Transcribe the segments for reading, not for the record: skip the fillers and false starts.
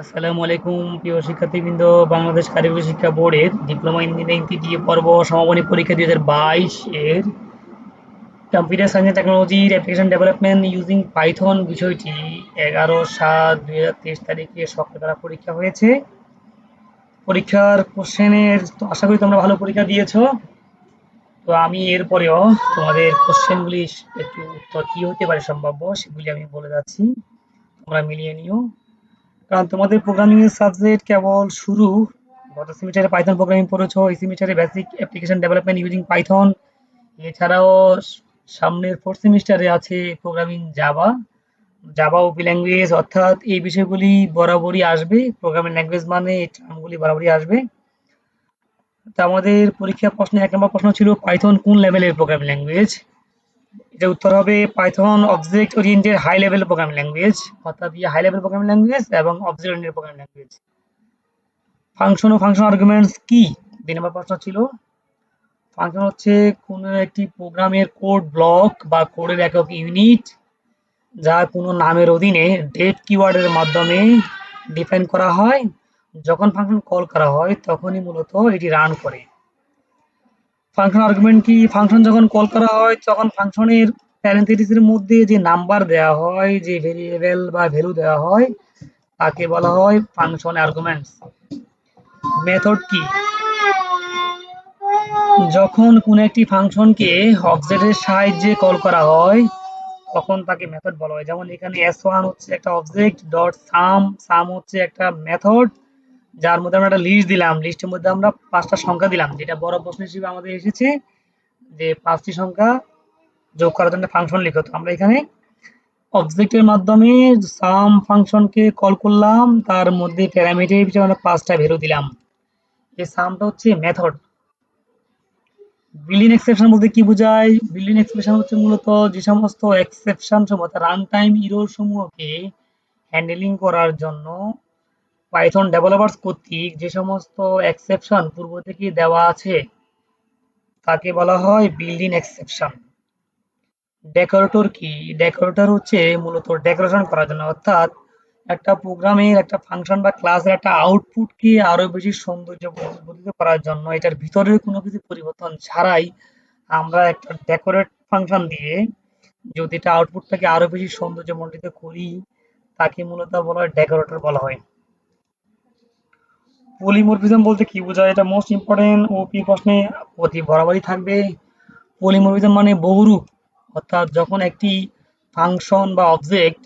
আসসালামু আলাইকুম প্রিয় শিক্ষার্থীবৃন্দ। বাংলাদেশ কারিগরি শিক্ষা বোর্ডের ডিপ্লোমা ইঞ্জিনিয়ারিং তৃতীয় পর্ব সমাপনী পরীক্ষা 2022 এর কম্পিউটার সায়েন্স এন্ড টেকনোলজির অ্যাপ্লিকেশন ডেভেলপমেন্ট ইউজিং পাইথন বিষয়টি 11/7/2023 তারিখে সকালবেলা পরীক্ষা হয়েছে। পরীক্ষার কোশ্চেনের তো আশা করি তোমরা ভালো পরীক্ষা দিয়েছো। তো আমি এরপরেও তোমাদের কোশ্চেনগুলি একটু উত্তর কি হতে পারে সম্ভাব্য সেগুলি আমি বলে যাচ্ছি, তোমরা মিলিয়ে নিও। কারণ তোমাদের প্রোগ্রামিং এর সাবজেক্ট কেবল শুরু। গত সেমিস্টারে পাইথন প্রোগ্রামিং পড়েছো, এই সেমিস্টারে basic application development using Python. এছাড়াও সামনের ফোর্থ সেমিস্টারে আছে প্রোগ্রামিং জাভা, জাভা ওপি ল্যাঙ্গুয়েজ, অর্থাৎ এই বিষয়গুলি বরাবরই আসবে। প্রোগ্রামিং ল্যাঙ্গুয়েজ মানে এই টার্মগুলি বরাবরই আসবে। তো আমাদের পরীক্ষা প্রশ্নে 1 নম্বর প্রশ্ন ছিল পাইথন কোন লেভেলের প্রোগ্রামিং ল্যাঙ্গুয়েজ। এটা উত্তর হবে Python object oriented high level programming language, অর্থাৎ হাই লেভেল প্রোগ্রামিং ল্যাঙ্গুয়েজ এবং object oriented programming language. Function ও ফাংশন আর্গুমেন্টস কি? 2 নম্বর প্রশ্ন ছিল। ফাংশন হচ্ছে কোনো একটি প্রোগ্রামের কোড ব্লক বা কোডের একক ইউনিট যা কোনো নামের অধীনে ডেট কিওয়ার্ডের মাধ্যমে ডিফাইন করা হয়। যখন ফাংশন কল করা হয় তখনই মূলত এটি রান করে। ফাংশন আর্গুমেন্ট কি? ফাংশন যখন কল করা হয় তখন ফাংশনের প্যারেন্থেসিসের মধ্যে যে নাম্বার দেওয়া হয়, যে ভেরিয়েবল বা ভ্যালু দেওয়া হয় তাকে বলা হয় ফাংশন আর্গুমেন্টস। মেথড কি? যখন কোনো একটি ফাংশনকে অবজেক্টের সাহায্যে কল করা হয় তখন তাকে মেথড বলা হয়। যেমন এখানে s1 হচ্ছে একটা অবজেক্ট, ডট সাম, সাম হচ্ছে একটা মেথড যার মধ্যে আমরা একটা লিস্ট দিলাম, লিস্টের মধ্যে আমরা 5টা সংখ্যা দিলাম, যেটা বড় প্রশ্ন হিসেবে আমাদের এসেছে যে 5টি সংখ্যা যোগ করার জন্য ফাংশন লিখো। তো আমরা এখানে অবজেক্টের মাধ্যমে সাম ফাংশনকে কল করলাম, তার মধ্যে প্যারামিটার হিসেবে আমরা 5টা ভ্যালু দিলাম। এই সামটা হচ্ছে মেথড। বিল্ডিং এক্সেপশন বলতে কি বোঝায়? বিল্ডিং এক্সেপশন হচ্ছে মূলত যে সমস্ত এক্সেপশন সমূহ, রান টাইম ইরর সমূহকে হ্যান্ডেলিং করার জন্য পাইথন ডেভেলপার্স কর্তৃক যে সমস্ত এক্সেপশন পূর্ব থেকে দেওয়া আছে তাকে বলা হয় বিল্ডিং এক্সেপশন। ডেকোরেটর কি? ডেকোরেটর হচ্ছে মূলত ডেকোরেশন করার জন্য, অর্থাৎ একটা প্রোগ্রামের একটা ফাংশন বা ক্লাসের একটা আউটপুটকে আরো বেশি সৌন্দর্যবর্ধিত করার জন্য এটার ভিতরের কোনো কিছু পরিবর্তন ছাড়াই আমরা একটা ডেকোরেট ফাংশন দিয়ে যদি এটা আউটপুটটাকে আরো বেশি সৌন্দর্যমণ্ডিত করি তাকে মূলত বলা হয় ডেকোরেটর বলা হয়। পলিমরফিজম বলতে কি বোঝায়? এটা মোস্ট ইম্পর্টেন্ট ওপি প্রশ্নে অতি বরাবরই থাকবে। পলিমরফিজম মানে বহুরূপ, অর্থাৎ যখন একটি ফাংশন বা অবজেক্ট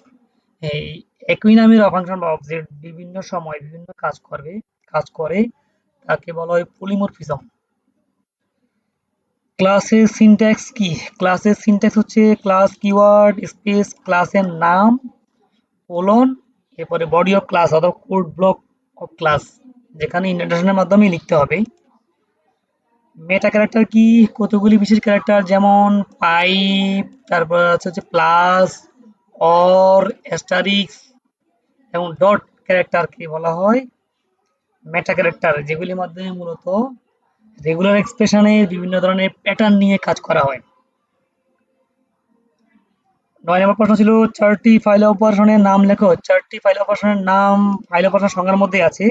এই একই নামের ফাংশন বা অবজেক্ট বিভিন্ন সময় বিভিন্ন কাজ করে তাকে বলা হয় পলিমরফিজম। ক্লাসের সিনট্যাক্স কি? ক্লাসের সিনট্যাক্স হচ্ছে ক্লাস কিওয়ার্ড স্পেস ক্লাসের নাম কোলন এরপরে বডি অফ ক্লাস অথবা কোড ব্লক অফ ক্লাস, যেখানে ইন্ডেন্টেশনের মাধ্যমে লিখতে হবে। মেটা ক্যারেক্টার কি? কতগুলি বিশেষ ক্যারেক্টার যেমন পাইপ, তারপর হচ্ছে প্লাস, অর, অ্যাস্টারিক্স এবং ডট ক্যারেক্টারকে বলা হয় মেটা ক্যারেক্টার, যেগুলির মাধ্যমে মূলত রেগুলার এক্সপ্রেশনের বিভিন্ন ধরনের প্যাটার্ন নিয়ে কাজ করা হয়। 9 নম্বর প্রশ্ন ছিল 4টি ফাইল অপারেশনের নাম লেখো। 4টি ফাইল অপারেশনের নাম ফাইল অপারেশন সংজ্ঞার মধ্যে আছে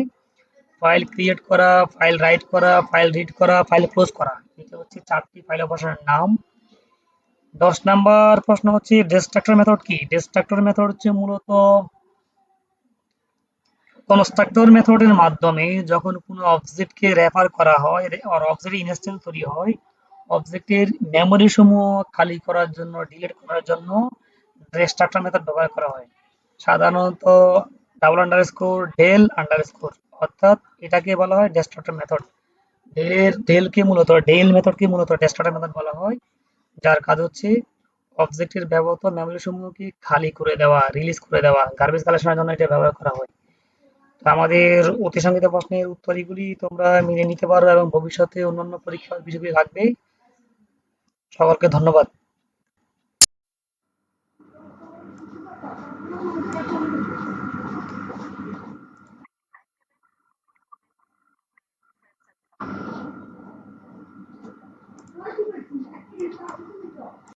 ফাইল ক্রিয়েট করা, ফাইল রাইট করা, ফাইল রিড করা, ফাইল ক্লোজ করা। এটা হচ্ছে 4টি ফাইল অপারেশনের নাম। 10 নাম্বার প্রশ্ন হচ্ছে ডিস্ট্রাক্টর মেথড কি? ডিস্ট্রাক্টর মেথড হচ্ছে মূলত কনস্ট্রাক্টর মেথডের মাধ্যমে যখন কোনো অবজেক্টকে রেফার করা হয় আর অবজেক্টের ইনস্ট্যান্স তৈরি হয়, অবজেক্টের মেমরি সমূহ খালি করার জন্য, ডিলিট করার জন্য ডিস্ট্রাক্টর মেথড ব্যবহার করা হয়। সাধারণত ডাবল আন্ডারস্কোর ডেল আন্ডারস্কোর, অর্থাৎ এটাকে বলা হয় ডিস্ট্রাক্টর মেথড। ডেল মেথডকে মূলত ডিস্ট্রাক্টর মেথড বলা হয়, যার কাজ হচ্ছে অবজেক্টের ব্যবহৃত মেমরি সমূহকে খালি করে দেওয়া, রিলিজ করে দেওয়া, গার্বেজ কালেকশনের জন্য এটা ব্যবহার করা হয়। তো আমাদের অতি সংক্ষিপ্ত প্রশ্নের উত্তর এগুলি, তোমরা মিলে নিতে পারো এবং ভবিষ্যতে অন্যান্য পরীক্ষার বিষয়গুলি রাখবে। সকলকে ধন্যবাদ।